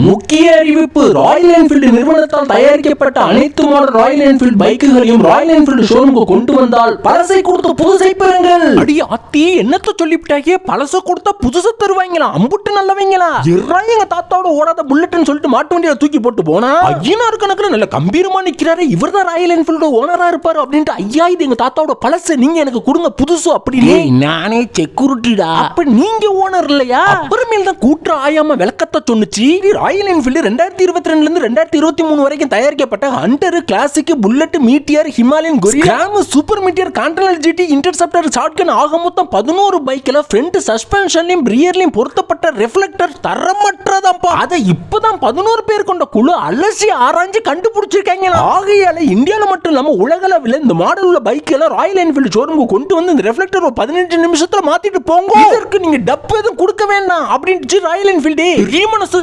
முக்கிய அறிவிப்பு, Royal Enfield நிறுவனத்தால் தயாரிக்கப்பட்ட அனைத்து மாடல் ராயல் என்ஃபீல்டு பைக்குகளையும் ராயல் என்ஃபீல்டு ஷோரூமுக்கு கொண்டு வந்தால் பழசை கொடுத்து புதுசை பெறுங்கள். அடி ஆத்தி, என்னத்த சொல்லிவிட்டாயே, பழச கொடுத்தா புதுசை தருவாங்களா? அம்புட்டு நல்லவங்களா? எங்க தாத்தாவோட ஓடாத புல்லட்னு சொல்லிட்டு மாட்டு வண்டியில தூக்கி போட்டு போனா ஐயனார் கணக்குல நல்ல கம்பீரமா நிக்கிறாரு, இவர் தான் ராயல் என்ஃபீல்டு ஓனரா இருப்பாரு அப்படின்ட்டு, ஐயா இது எங்க தாத்தாவோட பழசு, நீங்க எனக்கு கொடுங்க புதுசு அப்படின்னு. நானே செக்யூரிட்டிடா, அப்ப நீங்க ஓனர் இல்லையா? அப்புறமேல் தான் கூற்று ஆயாம விளக்கத்தை சொன்னுச்சு. ராயல் என்ஃபீல்டு 2022 இருந்து 2023 வரைக்கும் தயாரிக்கப்பட்ட Hunter, Classic, Bullet, Meteor, Himalayan, Guerrilla, Super Meteor, Continental GT, Interceptor, Shotgun ஆக மொத்தம் 11 பைக்ல ஃப்ரண்ட் சஸ்பென்ஷன்லயும் ரியர்லயும் பொருத்தப்பட்ட ரிஃப்ளெக்டர் தரமற்றதாம்பா. அதை இப்பதான் 11 பேர் கொண்ட குழு அலசி ஆராய்ஞ்சு கண்டுபிடிச்சிருக்காங்க. ஆகையால இந்தியால மட்டும் இல்லாம உலகளவில் இந்த மாடல் உள்ள பைக் எல்லாம் ராயல் என்ஃபீல்டு ஷோரூமுக்கு கொண்டு வந்து இந்த ரிஃப்ளெக்டர் 15 நிமிஷத்துல மாத்திட்டு போங்க, இதற்கு நீங்க டப் எதுவும் கொடுக்க வேண்டாம் அப்படின்ட்டு ராயல் என்ஃபீல்டு மனசு